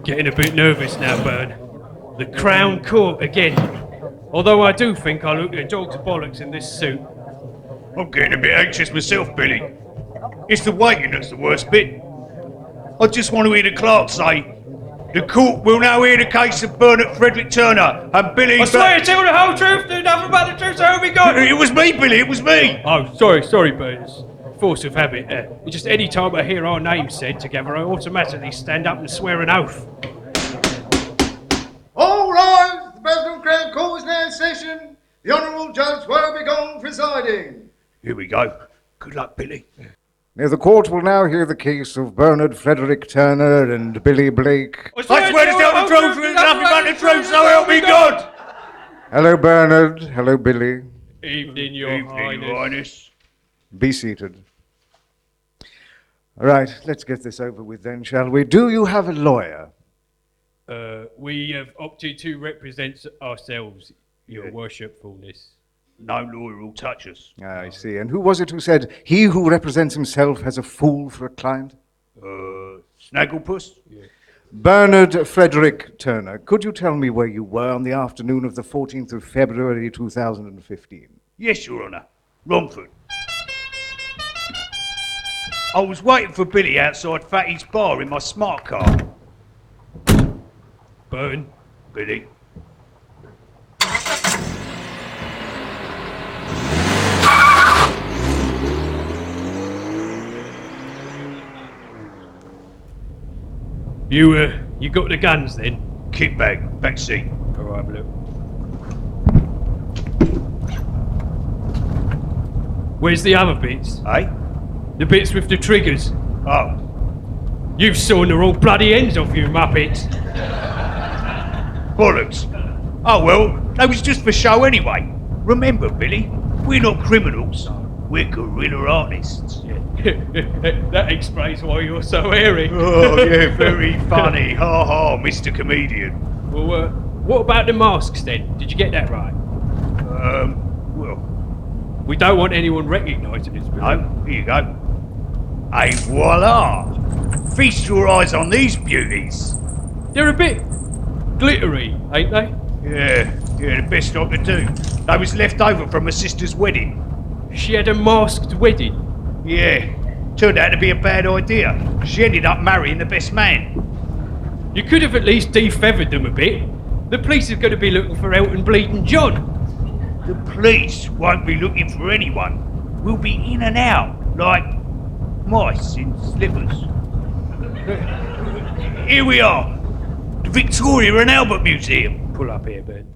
Getting a bit nervous now, Bern. The Crown Court again. Although I do think I look a dog's bollocks in this suit. I'm getting a bit anxious myself, Billy. It's the waiting that's the worst bit. I just want to hear the clerk say, "The court will now hear the case of Bernard Frederick Turner and Billy..." I swear to tell the whole truth, do nothing but the truth, so help me God! It was me, Billy, it was me! Oh, sorry, Bern. It's force of habit. Just any time I hear our names said together, I automatically stand up and swear an oath. All rise! The President Crown Court is now in session. The Honourable Judge Woebegone presiding. Here we go. Good luck, Billy. Now, the court will now hear the case of Bernard Frederick Turner and Billy Blake. I swear to tell the truth, and nothing but the truth, so help me God! Hello, Bernard. Hello, Billy. Evening, Your Highness. Be seated. All right, let's get this over with then, shall we? Do you have a lawyer? We have opted to represent ourselves, Your Worshipfulness. No lawyer will touch us. I see. And who was it who said, "He who represents himself has a fool for a client"? Snagglepuss? Yeah. Bernard Frederick Turner, could you tell me where you were on the afternoon of the 14th of February 2015? Yes, Your Honour. Romford. I was waiting for Billy outside Fatty's bar in my smart car. Bern. Billy. You got the guns then? Kit bag, back seat. All right, have a look. Where's the other bits? Eh? The bits with the triggers. Oh. You've sawn the wrong bloody ends off, you muppets. Bollocks. Oh well, that was just for show anyway. Remember, Billy, we're not criminals. We're guerrilla artists. That explains why you're so airy. Oh yeah, very funny. Ha ha, Mr. Comedian. Well, what about the masks then? Did you get that right? Well, We don't want anyone recognising us. no, here you go. Et voila! Feast your eyes on these beauties. They're a bit glittery, ain't they? Yeah, the best I could do. They was left over from my sister's wedding. She had a masked wedding. Yeah, turned out to be a bad idea. She ended up marrying the best man. You could have at least defeathered them a bit. The police are going to be looking for Elton Bleeding John. The police won't be looking for anyone. We'll be in and out, like mice in slippers. Here we are, the Victoria and Albert Museum. Pull up here, Ben.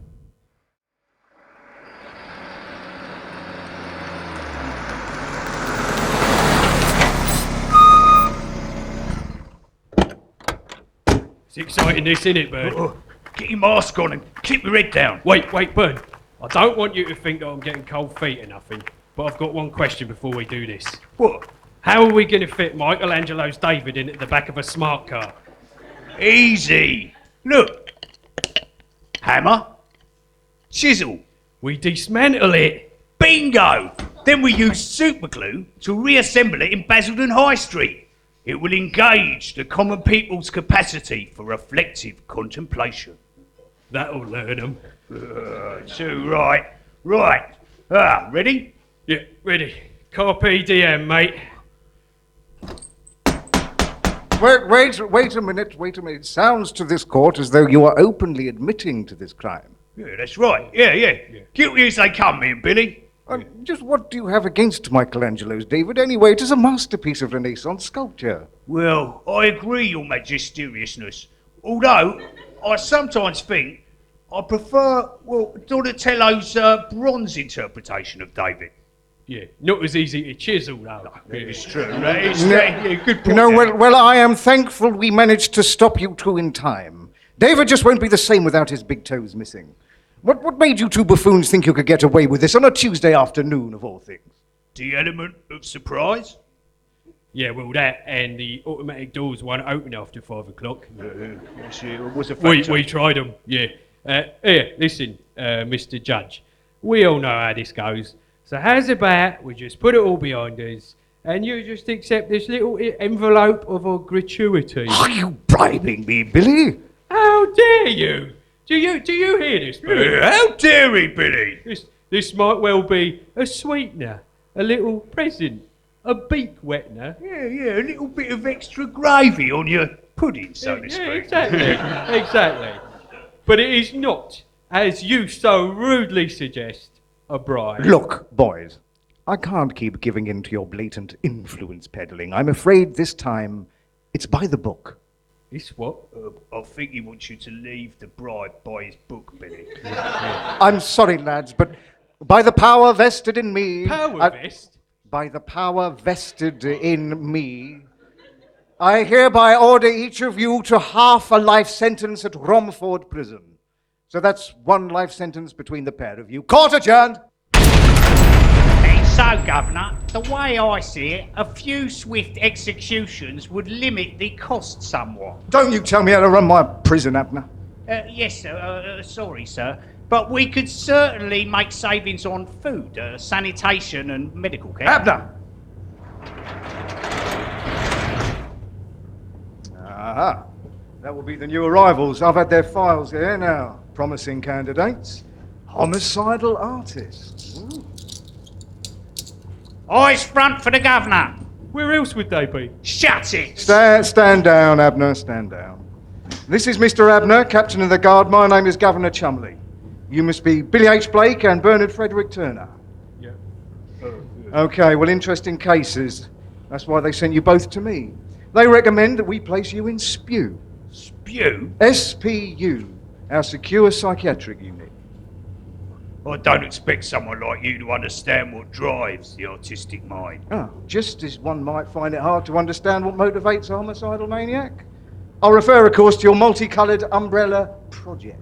It's exciting this, isn't it, Bern? Oh, get your mask on and keep your head down. Wait, Bern. I don't want you to think that I'm getting cold feet or nothing, but I've got one question before we do this. What? How are we going to fit Michelangelo's David in at the back of a smart car? Easy. Look. Hammer. Chisel. We dismantle it. Bingo! Then we use superglue to reassemble it in Basildon High Street. It will engage the common people's capacity for reflective contemplation. That'll learn them. Too right. Right. Ready? Yeah, ready. Carpe diem, mate. Wait a minute. It sounds to this court as though you are openly admitting to this crime. Yeah, that's right. Yeah. Guilty as they come, me and Billy. Just what do you have against Michelangelo's David anyway? It is a masterpiece of Renaissance sculpture. Well, I agree, Your Majesteriousness. Although, I sometimes think I prefer, Donatello's bronze interpretation of David. Yeah, not as easy to chisel, though. It's true, right? It's yeah, good point. You know, well, I am thankful we managed to stop you two in time. David just won't be the same without his big toes missing. What made you two buffoons think you could get away with this on a Tuesday afternoon, of all things? The element of surprise? Yeah, well, that and the automatic doors won't open after 5 o'clock. It was a factor. We tried them, yeah. Here, listen, Mr. Judge. We all know how this goes. So how's about we just put it all behind us and you just accept this little envelope of a gratuity. Are you bribing me, Billy? How dare you? Do you hear this, Bern? How dare he, Billy? This might well be a sweetener, a little present, a beak wettener. Yeah, a little bit of extra gravy on your pudding, so to Yeah, speak. exactly. But it is not, as you so rudely suggest, a bribe. Look, boys, I can't keep giving in to your blatant influence peddling. I'm afraid this time it's by the book. It's what? I think he wants you to leave the bribe by his book, Billy. I'm sorry, lads, but by the power vested in me... Vest? By the power vested in me, I hereby order each of you to half a life sentence at Romford Prison. So that's one life sentence between the pair of you. Court adjourned! And so, Governor, the way I see it, a few swift executions would limit the cost somewhat. Don't you tell me how to run my prison, Abner. Yes, sir. Sorry, sir. But we could certainly make savings on food, sanitation and medical care. Abner! Aha. That will be the new arrivals. I've had their files here now. Promising candidates. Homicidal artists. Ooh. Eyes front for the Governor. Where else would they be? Shut it! Stand down, Abner, stand down. This is Mr. Abner, Captain of the Guard. My name is Governor Chumley. You must be Billy H. Blake and Bernard Frederick Turner. Yeah. Okay, well, interesting cases. That's why they sent you both to me. They recommend that we place you in SPU. Spew? SPU, our secure psychiatric unit. I don't expect someone like you to understand what drives the artistic mind. Oh, just as one might find it hard to understand what motivates a homicidal maniac. I'll refer, of course, to your multicoloured umbrella project.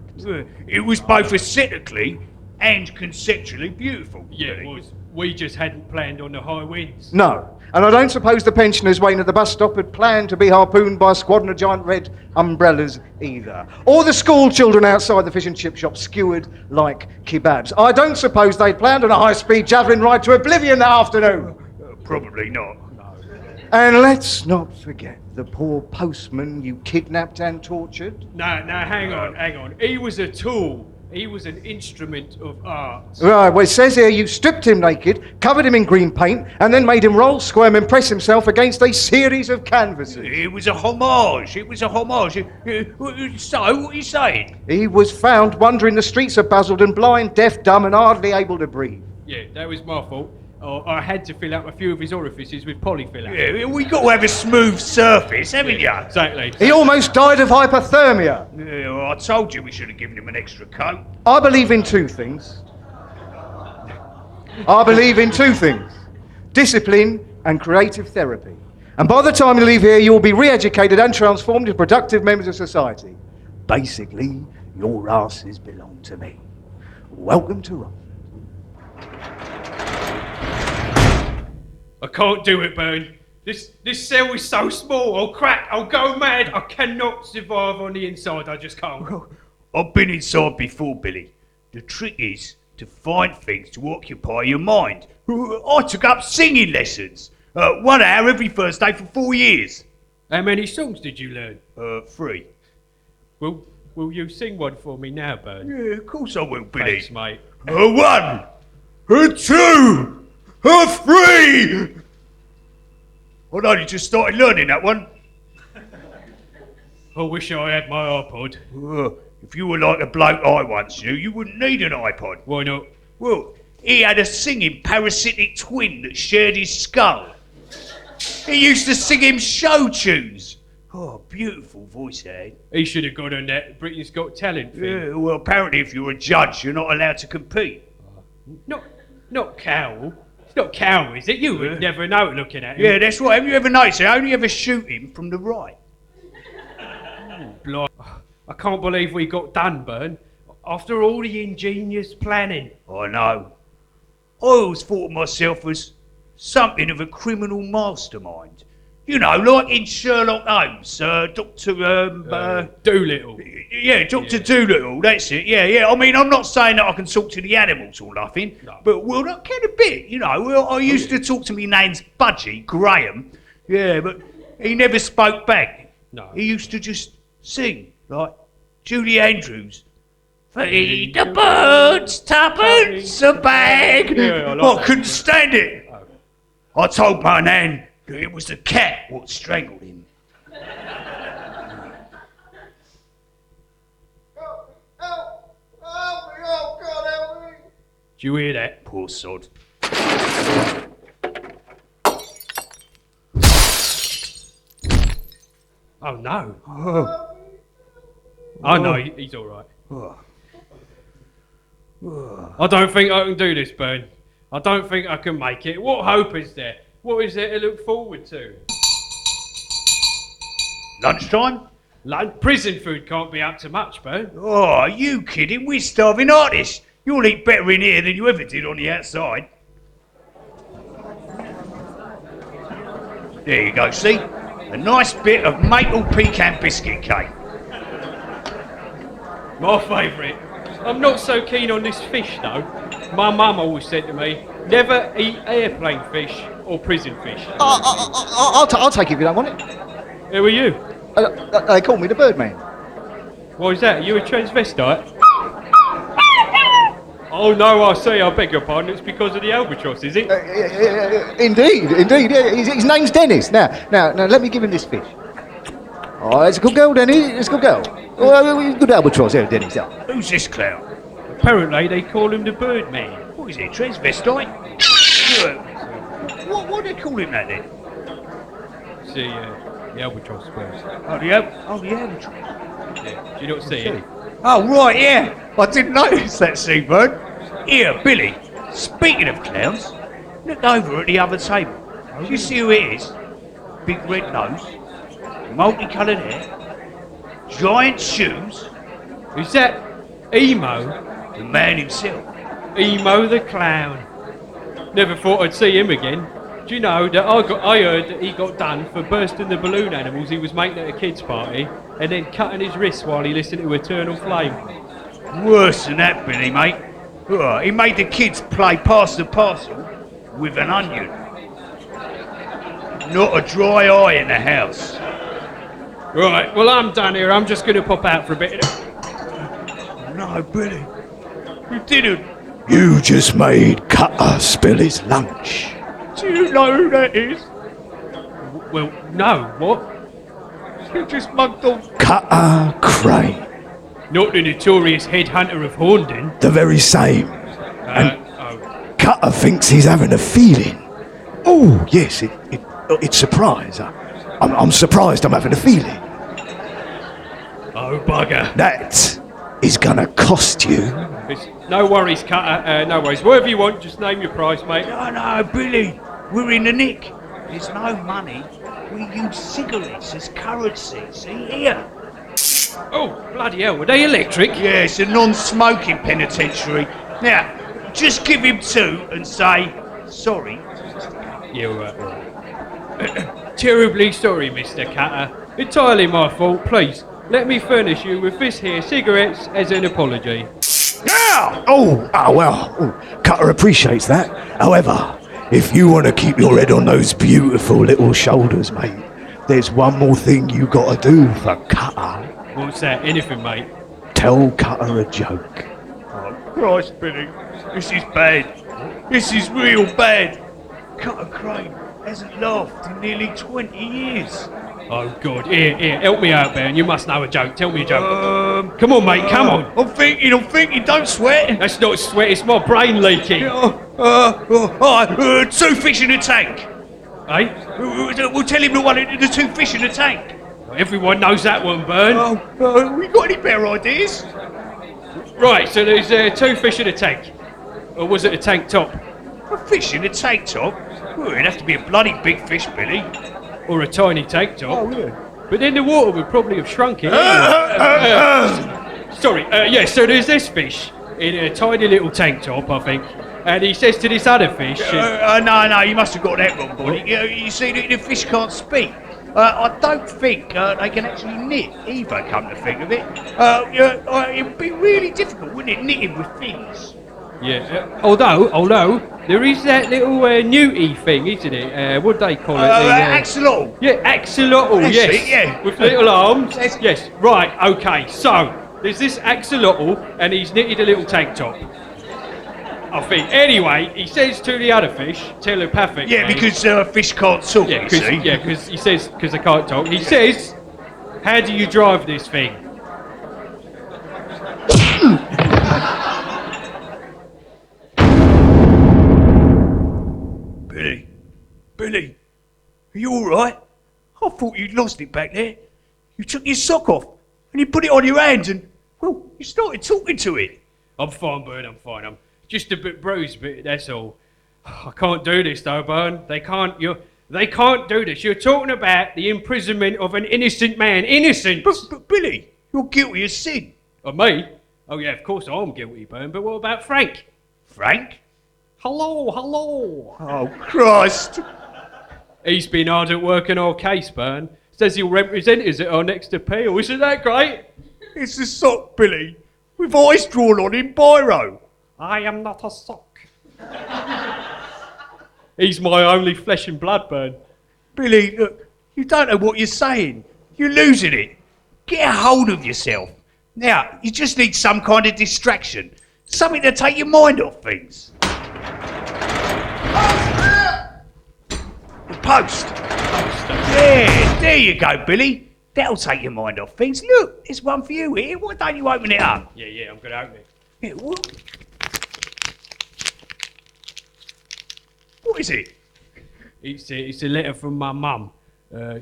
It was both aesthetically and conceptually beautiful. Yeah, it Billy. was. We just hadn't planned on the high winds. No, and I don't suppose the pensioners waiting at the bus stop had planned to be harpooned by a squadron of giant red umbrellas either. Or the school children outside the fish and chip shop skewered like kebabs. I don't suppose they'd planned on a high-speed javelin ride to oblivion that afternoon. Probably not. And let's not forget the poor postman you kidnapped and tortured. No, hang on. He was a tool. He was an instrument of art. Right, well, it says here you stripped him naked, covered him in green paint, and then made him roll, squirm, and press himself against a series of canvases. It was a homage. So, what are you saying? He was found wandering the streets of Basildon, blind, deaf, dumb, and hardly able to breathe. Yeah, that was my fault. I had to fill up a few of his orifices with polyfiller. Yeah, we got to have a smooth surface, haven't you? Exactly. He almost died of hypothermia. Yeah, well, I told you we should have given him an extra coat. I believe in two things. Discipline and creative therapy. And by the time you leave here, you will be re-educated and transformed into productive members of society. Basically, your asses belong to me. Welcome to Romford. I can't do it, Bern. This cell is so small. I'll crack. I'll go mad. I cannot survive on the inside. I just can't. I've been inside before, Billy. The trick is to find things to occupy your mind. I took up singing lessons. 1 hour every Thursday for 4 years. How many songs did you learn? 3. Will you sing one for me now, Bern? Yeah, of course I will, Billy. Thanks, mate. 1, 2, 3. I'd only just started learning that one. I wish I had my iPod. If you were like a bloke I once knew, you wouldn't need an iPod. Why not? Well, he had a singing parasitic twin that shared his skull. He used to sing him show tunes. Oh, beautiful voice he had. He should have got on that Britain's Got Talent thing. Yeah, well, apparently if you're a judge, you're not allowed to compete. Not Cowl. It's not Cowl, is it? You would never know looking at him. Yeah, that's right. Have you ever noticed? They only ever shoot him from the right. Blimey. I can't believe we got done, Bern. After all the ingenious planning. I know. I always thought of myself as something of a criminal mastermind. You know, like in Sherlock Holmes, Doolittle. Yeah, Dr. Doolittle, that's it, yeah. I mean, I'm not saying that I can talk to the animals or nothing, but, well, I can a bit, you know. Well, I used to talk to me name's Budgie, Graham, yeah, but he never spoke back. No. He used to just sing, like Julie Andrews. Feed the birds, tuppence a bag. Yeah, I like I couldn't stand it. I told my nan that it was the cat what strangled him. Help! Help me! Oh, God, help me! Do you hear that? Poor sod. Oh no. Oh no, he's all right. I don't think I can do this, Bern. I don't think I can make it. What hope is there? What is there to look forward to? Lunchtime? Prison food can't be up to much, Bern. Oh, are you kidding? We're starving artists. You'll eat better in here than you ever did on the outside. There you go, see? A nice bit of maple pecan biscuit cake. My favourite. I'm not so keen on this fish, though. My mum always said to me, never eat airplane fish or prison fish. I'll take it if you don't want it. Who are you? They call me the Birdman. Why is that? Are you a transvestite? Oh no, I see, I beg your pardon, it's because of the albatross, is it? Indeed. Yeah. His name's Dennis. Now, let me give him this fish. Oh, it's a good girl, Dennis. It's a good girl. Oh, good albatross, yeah, Dennis. Yeah. Who's this clown? Apparently they call him the Birdman. What is he, transvestite? What do they call him that then? See, the albatross first. Oh, the albatross. Yeah. Do you not see it? Oh, right, yeah. I didn't notice that, Seabird. Here, Billy, speaking of clowns, look over at the other table. Do you see who it is? Big red nose, multicoloured hair, giant shoes, Is that Emo? the man himself. Emo the clown. Never thought I'd see him again. Do you know that I heard that he got done for bursting the balloon animals he was making at a kids' party and then cutting his wrists while he listened to Eternal Flame? Worse than that, Billy, mate. He made the kids play pass the parcel with an onion. Not a dry eye in the house. Right, well I'm done here. I'm just going to pop out for a bit. No, Billy. You didn't. You just made Cutter spill his lunch. Do you know who that is? Well, no, what? You just mugged on. Cutter Crane. Not the notorious headhunter of Horndon. The very same. Oh. Cutter thinks he's having a feeling. Oh, yes, it's surprise. I'm surprised I'm having a feeling. Oh, bugger. That is gonna cost you. No worries, Cutter. No worries. Whatever you want, just name your price, mate. No, Billy. We're in the nick. There's no money. We use cigarettes as currency. See here? Oh, bloody hell. Were they electric? Yeah, it's a non-smoking penitentiary. Now, just give him 2 and say, sorry. Yeah, all right. Terribly sorry, Mr. Cutter. Entirely my fault. Please, let me furnish you with this here cigarettes as an apology. Yeah! Well, Cutter appreciates that. However, if you want to keep your head on those beautiful little shoulders, mate, there's one more thing you gotta do for Cutter. What's that? Anything, mate? Tell Cutter a joke. Oh, Christ, Billy. This is bad. This is real bad. Cutter Crane hasn't laughed in nearly 20 years. Oh, God. Here, help me out, Bern. You must know a joke. Tell me a joke. Come on, mate, come on. I'm thinking, don't sweat. That's not sweat, it's my brain leaking. 2 fish in a tank. Eh? We'll tell him the 2 fish in a tank. Everyone knows that one, Bern. We got any better ideas? Right, so there's 2 fish in a tank. Or was it a tank top? A fish in a tank top? Well, it'd have to be a bloody big fish, Billy. Or a tiny tank top. Oh, yeah. But then the water would probably have shrunk it. Sorry, so there's this fish in a tiny little tank top, I think. And he says to this other fish, No, you must have got that wrong, Bonnie. You see, the fish can't speak. I don't think they can actually knit either, come to think of it. It would be really difficult, wouldn't it, knitting with fins? yeah. Although there is that little newty thing, isn't it? What do they call it? Axolotl. Yeah, axolotl. That's Yes. it, yeah. With little arms. That's- Yes. Right. Okay. So there's this axolotl, and he's knitted a little tank top. I think. Anyway, he says to the other fish, telepathically. Yeah, because fish can't talk, you see. because he says, because they can't talk. He says, "How do you drive this thing?" Billy, are you all right? I thought you'd lost it back there. You took your sock off and you put it on your hands and, well, you started talking to it. I'm fine, Bern. I'm fine. I'm just a bit bruised, but that's all. I can't do this, though, Bern. They can't do this. You're talking about the imprisonment of an innocent man. Innocent. But Billy, you're guilty of sin. Of me? Oh yeah, of course I'm guilty, Bern. But what about Frank? Frank? Hello. Oh, Christ. He's been hard at work on our case, Bern. Says he'll represent us at our next appeal. Isn't that great? It's a sock, Billy, with eyes drawn on in biro. I am not a sock. He's my only flesh and blood, Bern. Billy, look, you don't know what you're saying. You're losing it. Get a hold of yourself. Now, you just need some kind of distraction. Something to take your mind off things. The post. Yeah, there you go, Billy. That'll take your mind off things. Look, there's one for you here. Why don't you open it up? Yeah, I'm gonna open it. Yeah, what? What is it? It's a letter from my mum.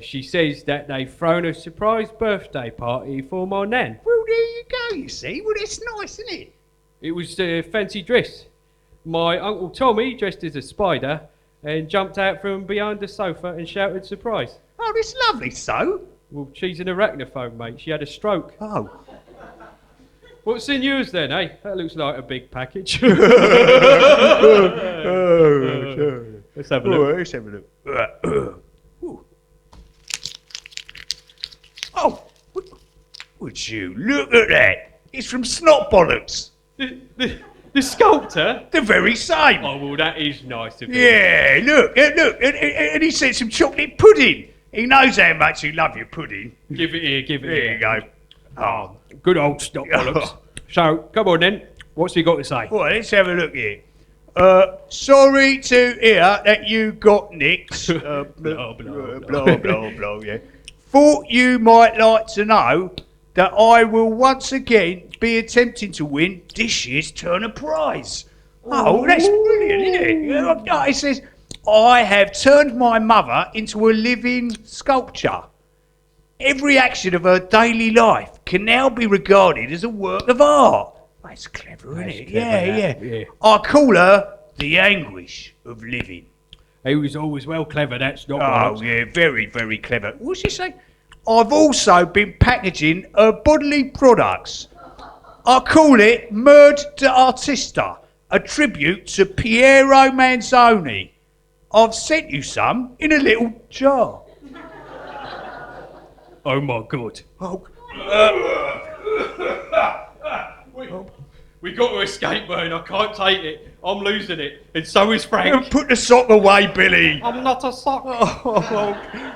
She says that they've thrown a surprise birthday party for my nan. Well, there you go, you see. Well, that's nice, isn't it? It was a fancy dress. My Uncle Tommy dressed as a spider and jumped out from behind the sofa and shouted surprise. Oh, that's lovely, so. Well, she's an arachnophobe, mate. She had a stroke. Oh. What's in yours then, eh? That looks like a big package. Oh, Let's have a look. Let's have a look. Oh, would you look at that? It's from Snot Bollocks. The sculptor? The very same. Oh, well, that is nice of him. Yeah, look, and he sent some chocolate pudding. He knows how much you love your pudding. Give it here. There you go. Oh, Good old Snot Bollocks. So, come on then. What's he got to say? well, let's have a look here. Sorry to hear that you got nicks. Blah, blah, yeah. Thought you might like to know that I will once again be attempting to win this year's Turner Prize. Oh, that's brilliant, isn't it? It says, I have turned my mother into a living sculpture. Every action of her daily life can now be regarded as a work of art. That's clever, isn't it? Yeah. I call her the anguish of living. He was always well clever, that's not Oh, yeah, very, very clever. What's she say? I've also been packaging her bodily products. I call it Murd d'Artista, a tribute to Piero Manzoni. I've sent you some in a little jar. Oh my God. We got to escape, Bern. I can't take it. I'm losing it. And so is Frank. Put the sock away, Billy. I'm not a sock.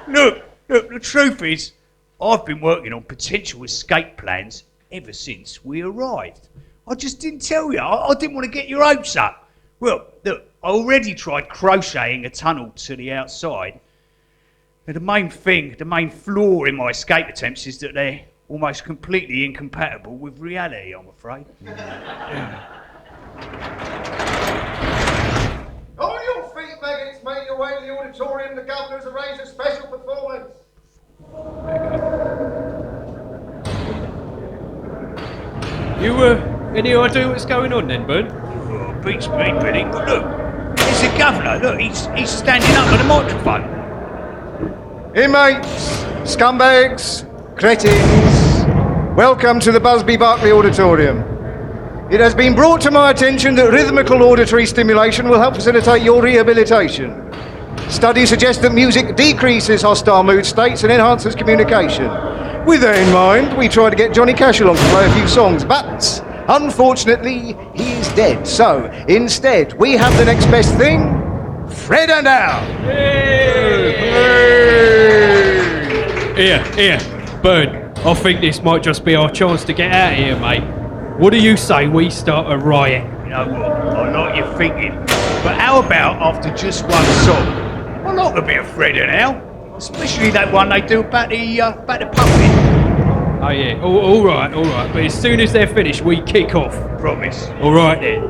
Look, the truth is, I've been working on potential escape plans ever since we arrived. I just didn't tell you. I didn't want to get your hopes up. Well, look, I already tried crocheting a tunnel to the outside. And the main flaw in my escape attempts is that they're almost completely incompatible with reality, I'm afraid. On your feet, maggots, make your way to the auditorium. The governor's arranged a special performance. You, any idea what's going on then, Bern? Oh, beats me, Billy. But look, there's the governor. Look, he's standing up at the microphone. Inmates, scumbags, cretins, welcome to the Busby Berkeley Auditorium. It has been brought to my attention that rhythmical auditory stimulation will help facilitate your rehabilitation. Studies suggest that music decreases hostile mood states and enhances communication. With that in mind, we tried to get Johnny Cash along to play a few songs, but unfortunately, he's dead. So, instead, we have the next best thing, Fred and Al. Here, Bern, I think this might just be our chance to get out of here, mate. What do you say we start a riot? You know what? I like your thinking. But how about after just one song? I like a bit of Fred and Al. Especially that one they do about the puppet. Oh yeah, all right. But as soon as they're finished, we kick off. Promise. All right then.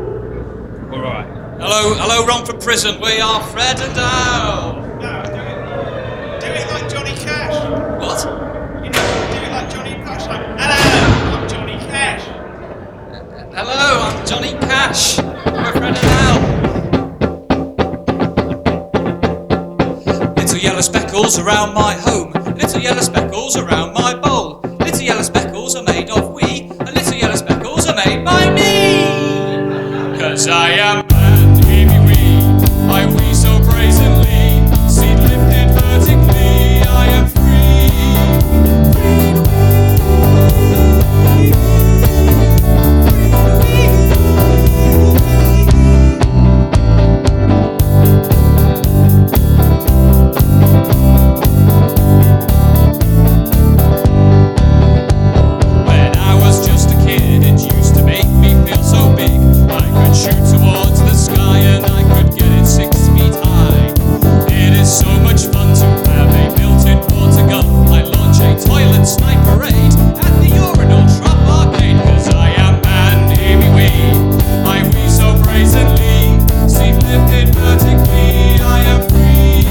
All right. Hello, Romford Prison. We are Fred and Al. No, do it like Johnny Cash. What? You know, do it like Johnny Cash. Like, hello, I'm Johnny Cash. Hello, I'm Johnny Cash. We're Fred and Al. Little yellow speckles around my home. Little yellow speckles around my bowl. Little yellow speckles are made of we. And little yellow speckles are made by me. 'Cause I am and hear me wee. I wee so brazenly. Seed lifted vertically. I am free. When I was just a kid, it used to make me feel so big. I could shoot towards the sky and I could get it 6 feet high. It is so much fun to have a built-in water gun. I launch a toilet snipe parade at the urinal trap arcade. 'Cause I am man, hear me wee. I wee so brazenly, seat lifted vertically. I am free.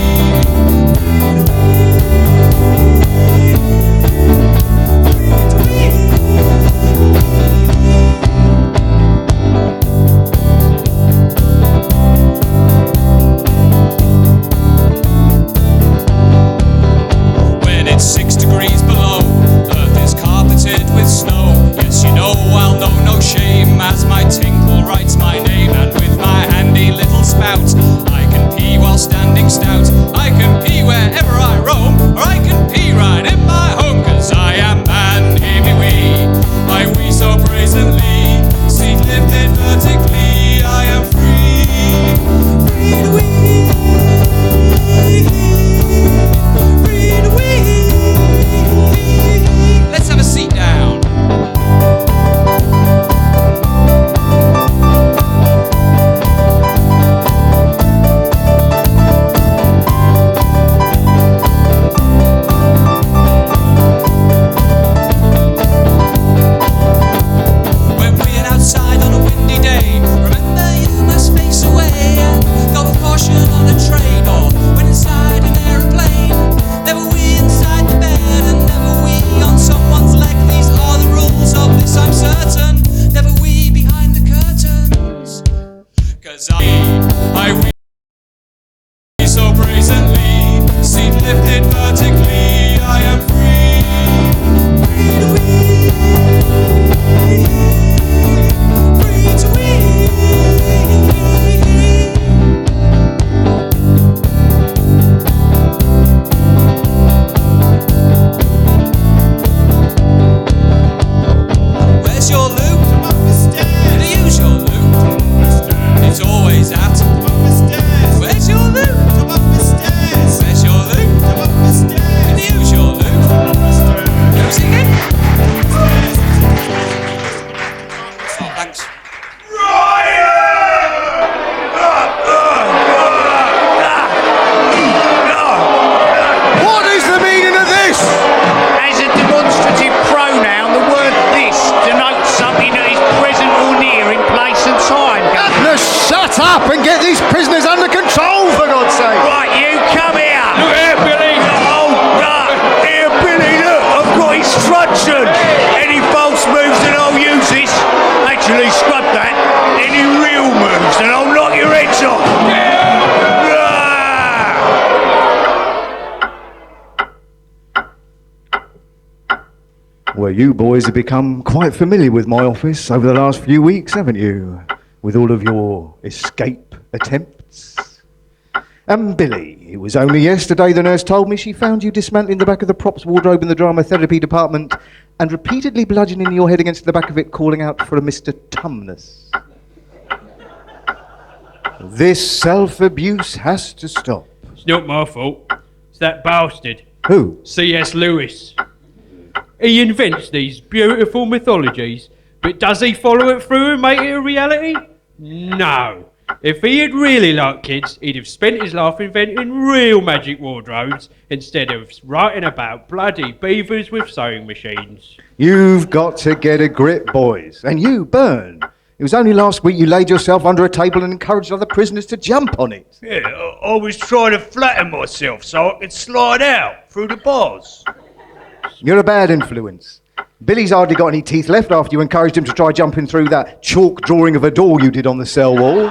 When it's 6 degrees below, Earth is carpeted with snow. Yes, you know I'll know no shame as my tinkle writes my name. And with my handy little spout, I can pee while standing stout. I can pee wherever I roam, or I can pee right in my home. 'Cause I am man, hear me wee. I wee so brazenly, seat lifted vertically. I am free, free to wee. Free to wee. Let's have a seat down. When we're outside on a windy day, remember you must face away and go with caution on a train or when inside an aeroplane. Never wee inside the bed and never wee on someone's leg. These are the rules of this, I'm certain. Never wee behind the curtains. 'Cause I wee so brazenly, seat lifted vertically. I am free, free to wee. Free to wee. Where's your loo? Up the stairs. The usual loo. It's always at. Up the stairs. Where's your loo? Up the stairs. Where's your loo? Up the stairs. The usual loo. Up the stairs. Who's again? Well, you boys have become quite familiar with my office over the last few weeks, haven't you? With all of your escape attempts. And Billy, it was only yesterday the nurse told me she found you dismantling the back of the props wardrobe in the drama therapy department and repeatedly bludgeoning your head against the back of it, calling out for a Mr. Tumnus. This self-abuse has to stop. It's not my fault. It's that bastard. Who? C.S. Lewis. He invents these beautiful mythologies, but does he follow it through and make it a reality? No. If he had really liked kids, he'd have spent his life inventing real magic wardrobes instead of writing about bloody beavers with sewing machines. You've got to get a grip, boys. And you, Bern. It was only last week you laid yourself under a table and encouraged other prisoners to jump on it. Yeah, I was trying to flatten myself so I could slide out through the bars. You're a bad influence. Billy's hardly got any teeth left after you encouraged him to try jumping through that chalk drawing of a door you did on the cell wall.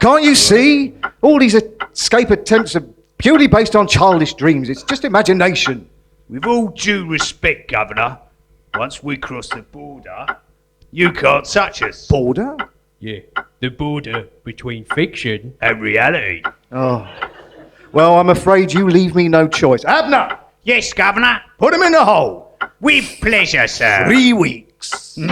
Can't you see? All these escape attempts are purely based on childish dreams. It's just imagination. With all due respect, Governor, once we cross the border, you can't touch us. Border? Yeah, the border between fiction. And reality. Oh. Well, I'm afraid you leave me no choice. Abner! Yes, Governor. Put him in the hole! With pleasure, sir. 3 weeks. I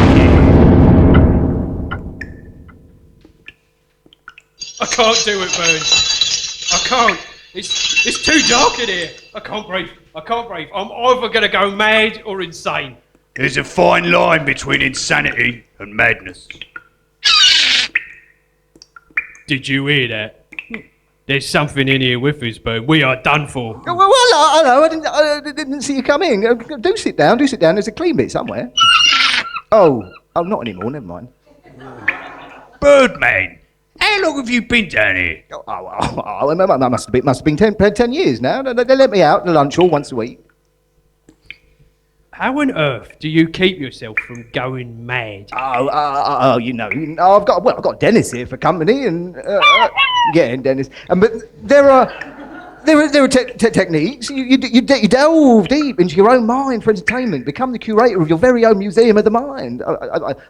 can't do it, Bern. I can't. It's too dark in here. I can't breathe. I'm either going to go mad or insane. There's a fine line between insanity and madness. Did you hear that? There's something in here with us, Bern. We are done for. Well, I didn't see you come in. Do sit down. There's a clean bit somewhere. Oh, not anymore. Never mind. Birdman, how long have you been down here? It must have been 10 years now. They let me out to lunch all once a week. How on earth do you keep yourself from going mad? I've got Dennis here for company, and Dennis. But there are techniques. You delve deep into your own mind for entertainment. Become the curator of your very own museum of the mind.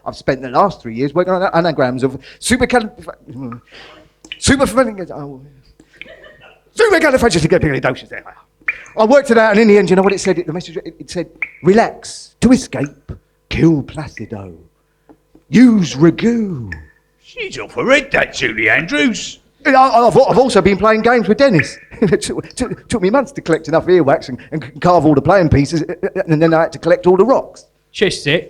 I've spent the last 3 years working on anagrams of supercalifragilisticexpialidocious. There. I worked it out, and in the end, you know what it said? The message, it said, relax, to escape, kill Placido, use ragu. She's off her head, that Julie Andrews. I've also been playing games with Dennis. It took me months to collect enough earwax and carve all the playing pieces, and then I had to collect all the rocks. Chest set.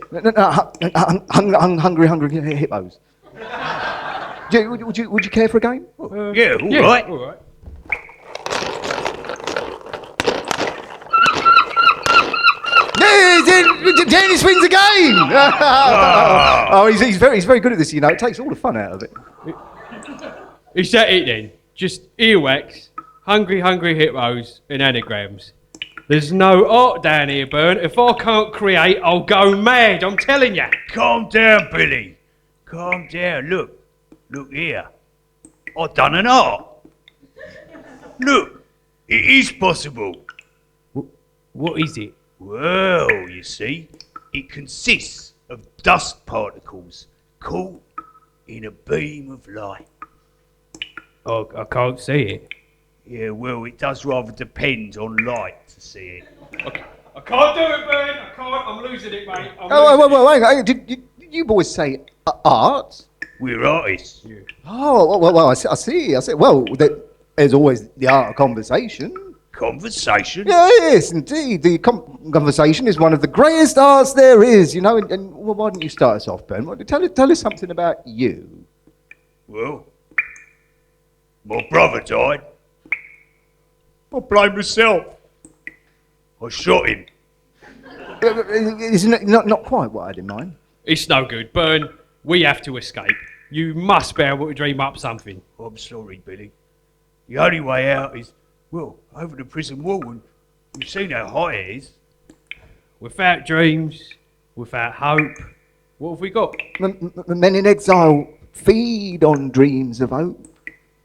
Hungry hippos. Would you care for a game? Yeah, all right. Dennis wins again! He's very good at this, you know. It takes all the fun out of it. Is that it then? Just earwax, hungry hippos, and anagrams. There's no art down here, Bern. If I can't create, I'll go mad, I'm telling you. Calm down, Billy. Calm down. Look here. I've done an art. Look, it is possible. What is it? Well, you see, it consists of dust particles caught in a beam of light. Oh, I can't see it. Yeah, well, it does rather depend on light to see it. Okay. I can't do it, Bern. I can't. I'm losing it, mate. Hang on. Did you boys say art? We're artists. Yeah. I see. Well, there's always the art of conversation. Conversation? Yes, indeed. The conversation is one of the greatest arts there is, you know. And why don't you start us off, Ben? Tell us something about you. Well, my brother died. I blame myself. I shot him. Isn't it not quite what I had in mind? It's no good, Bern. We have to escape. You must be able to dream up something. I'm sorry, Billy. The only way out is, well, over the prison wall, and you've seen how high it is. Without dreams, without hope, what have we got? Men in exile feed on dreams of hope.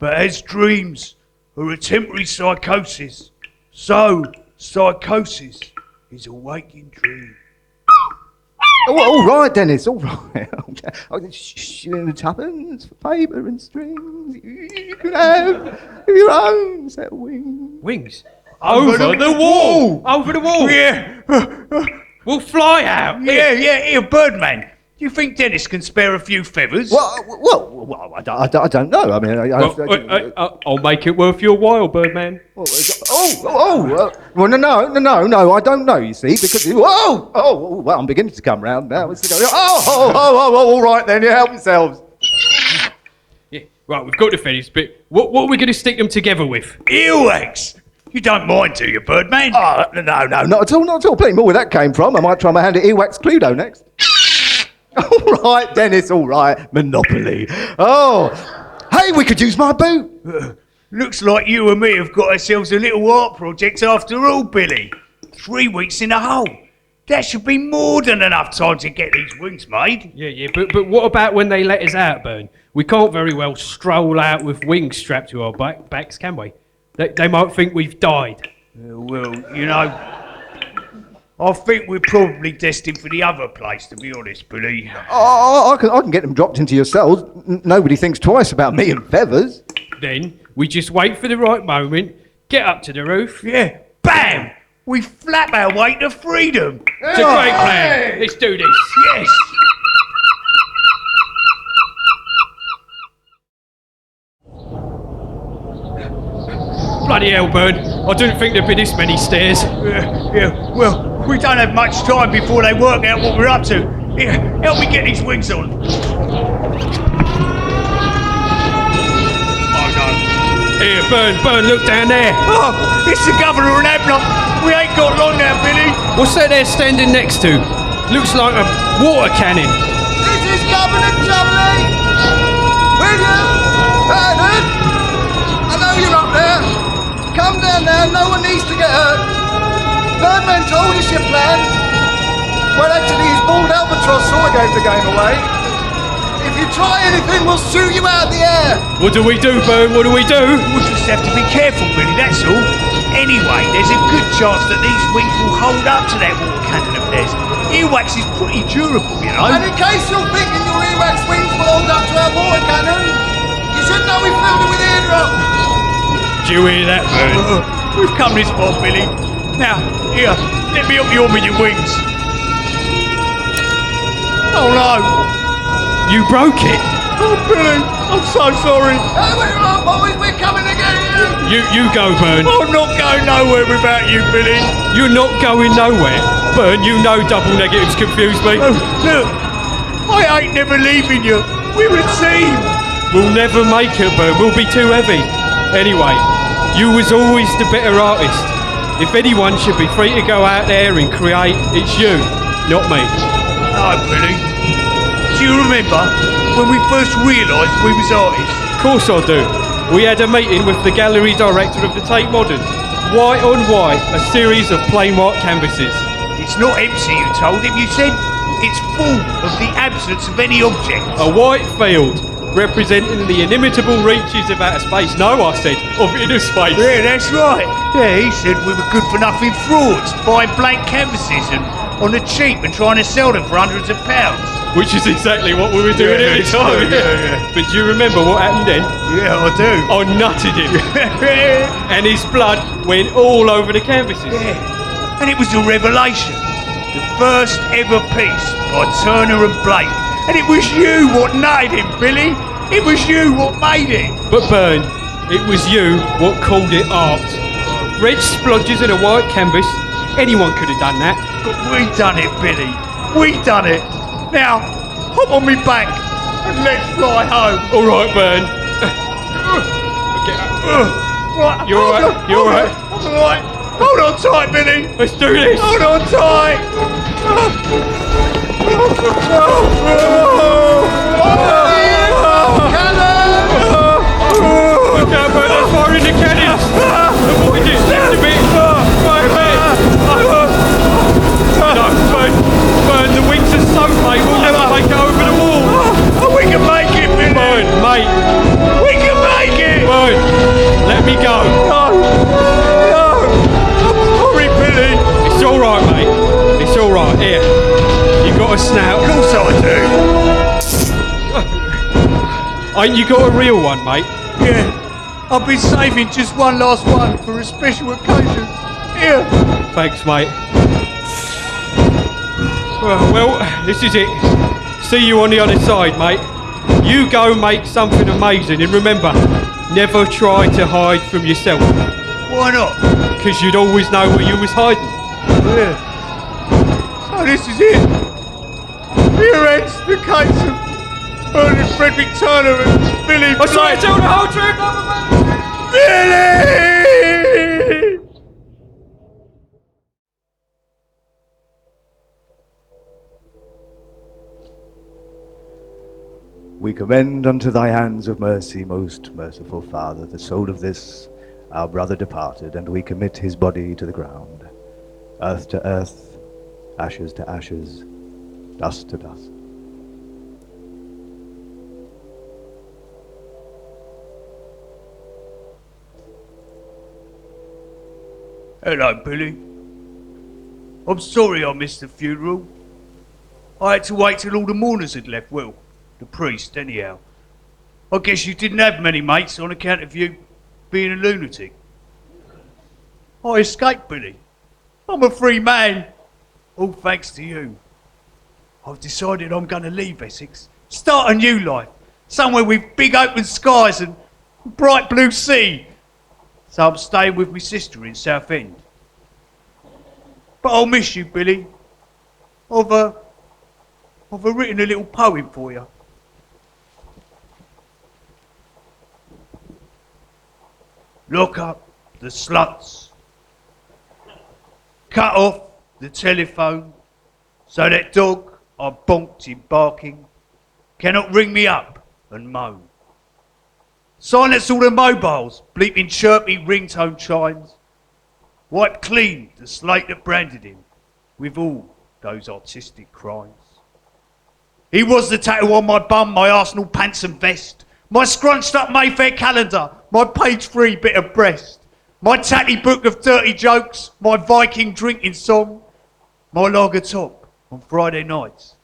But as dreams are a temporary psychosis, so psychosis is a waking dream. Oh, all right, Dennis, all right. Tuppence for paper and strings. You can have your own set of wings. Wings? Over the wall! Over the wall! Yeah, We'll fly out! here, Birdman. Do you think Dennis can spare a few feathers? Well, I don't know. I mean, I'll make it worth your while, Birdman. well, no, I don't know, you see, because, well, I'm beginning to come round now. All right then, you help yourselves. Yeah, right, we've got the feathers, but what are we going to stick them together with? Earwax! You don't mind, do you, Birdman? Oh, no, not at all. Plenty more where that came from. I might try my hand at earwax Cluedo next. All right, Dennis, all right. Monopoly. Oh, hey, we could use my boot. Looks like you and me have got ourselves a little art project after all, Billy. 3 weeks in a hole. That should be more than enough time to get these wings made. Yeah, but what about when they let us out, Bern? We can't very well stroll out with wings strapped to our backs, can we? They might think we've died. Well, you know, I think we're probably destined for the other place, to be honest, Billy. I can get them dropped into your cells. Nobody thinks twice about me and feathers. Then we just wait for the right moment, get up to the roof. Yeah, bam! We flap our way to freedom. It's a great plan. Let's do this. Yes! Bloody hell, Bern. I didn't think there'd be this many stairs. Well, we don't have much time before they work out what we're up to. Here, help me get these wings on. Oh, no. Here, Bern, look down there. Oh, it's the governor and Abner. We ain't got long now, Billy. What's that they're standing next to? Looks like a water cannon. This is Governor Chumley! William! Bernard! I know you're up there. Come down now, no one needs to get hurt. Birdman told us your plan. Well, actually, his bald albatross sort of gave the game away. If you try anything, we'll shoot you out of the air. What do we do, Bern? What do we do? We'll just have to be careful, Billy, that's all. Anyway, there's a good chance that these wings will hold up to that water cannon of theirs. Earwax is pretty durable, you know. And in case you're thinking your earwax wings will hold up to our water cannon, you should know we filled it with eardrum. Do you hear that, Bern? We've come this far, Billy. Now, here, let me help you on with your wings. Oh no! You broke it. Oh, Billy, I'm so sorry. Hey, we're on, boys, we're coming to get you. You go, Bern. I'm not going nowhere without you, Billy. You're not going nowhere. Bern, you know double negatives confuse me. Oh, look, I ain't never leaving you. We're a team. We'll never make it, Bern. We'll be too heavy. Anyway, you was always the better artist. If anyone should be free to go out there and create, it's you, not me. No, Billy. Do you remember when we first realised we was artists? Of course I do. We had a meeting with the gallery director of the Tate Modern. White on white, a series of plain white canvases. It's not empty, you told him. You said it's full of the absence of any object. A white field, representing the inimitable reaches of outer space. No, I said, of inner space. Yeah, that's right. Yeah, he said we were good for nothing frauds, buying blank canvases and on the cheap and trying to sell them for hundreds of pounds. Which is exactly what we were doing Yeah, at the it's time. true, yeah. But do you remember what happened then? Yeah, I do. I nutted him. And his blood went all over the canvases. Yeah, and it was a revelation. The first ever piece by Turner and Blake. And it was you what nutted him, Billy. It was you what made it. But Bern, it was you what called it art. Red splodges and a white canvas. Anyone could have done that. But we done it, Billy. We done it. Now, hop on me back and let's fly home. All right, Bern. Get up. Right, You all right? You all right? I'm all right. Hold on tight, Billy. Let's do this. Hold on tight. Look out, Bern. They're firing the cannons. Avoid it. Left a bit. Right a bit. No, Bern, the wings are so late. We'll never make it over the wall. We can make it, Billy. Bern, mate. We can make it. Bern, let me go. No. I'm sorry, Billy. It's all right, mate. Here, you got a snout. Of course I do. Ain't you got a real one, mate? Yeah, I've been saving just one last one for a special occasion. Here. Thanks, mate. Well, this is it. See you on the other side, mate. You go make something amazing, and remember, never try to hide from yourself. Why not? Because you'd always know where you was hiding. Yeah. So this is it. Here ends the case of Bern Frederick Turner and Billy. I try to tell the whole truth, Billy! We commend unto thy hands of mercy, most merciful Father, the soul of this, our brother departed, and we commit his body to the ground, earth to earth, ashes to ashes, dust to dust. Hello, Billy. I'm sorry I missed the funeral. I had to wait till all the mourners had left. Well, the priest, anyhow. I guess you didn't have many mates on account of you being a lunatic. I escaped, Billy. I'm a free man. All thanks to you. I've decided I'm going to leave Essex, start a new life, somewhere with big open skies and bright blue sea. So I'm staying with my sister in Southend. But I'll miss you, Billy. I've written a little poem for you. Lock up the sluts. Cut off the telephone so that dog I bonked in barking cannot ring me up and moan. Silence all the mobiles, bleeping chirpy ringtone chimes. Wipe clean the slate that branded him with all those artistic crimes. He was the tattoo on my bum, my Arsenal pants and vest, my scrunched up Mayfair calendar, my page 3 bit of breast, my tatty book of dirty jokes, my Viking drinking song, my lager top on Friday nights,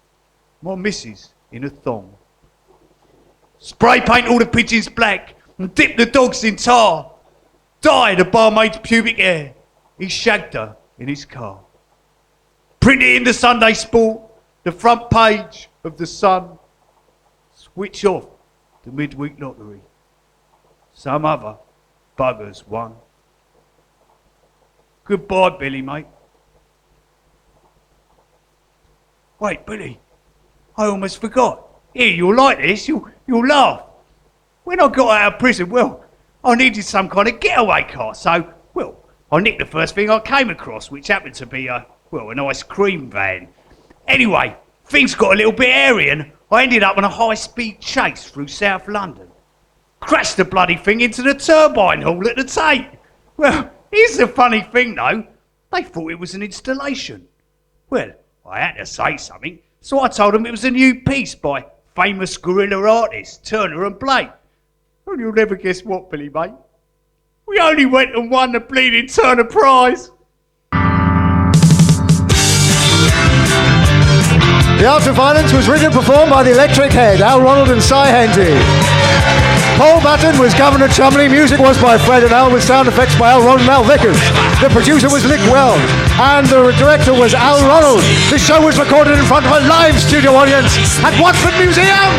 my missus in a thong. Spray paint all the pigeons black and dip the dogs in tar. Dye the barmaid's pubic hair. He shagged her in his car. Print it in the Sunday Sport, the front page of the Sun. Switch off the midweek lottery. Some other buggers won. Goodbye, Billy, mate. Wait, Billy, I almost forgot. Here, you'll like this, you'll laugh. When I got out of prison, well, I needed some kind of getaway car, so, well, I nicked the first thing I came across, which happened to be an ice cream van. Anyway, things got a little bit hairy and I ended up on a high-speed chase through South London. Crashed the bloody thing into the turbine hall at the Tate. Well, here's the funny thing though, they thought it was an installation. Well, I had to say something, so I told them it was a new piece by famous guerilla artists Turner and Blake. And you'll never guess what, Billy, mate. We only went and won the bleeding Turner Prize. The Art of Violence was written and performed by the Electric Head, Al Ronald and Cy Henty. Paul Button was Governor Chumley. Music was by Fred and Al with sound effects by Al Ronald and Al Vickers. The producer was Nick Wells and the director was Al Ronald. The show was recorded in front of a live studio audience at Watford Museum.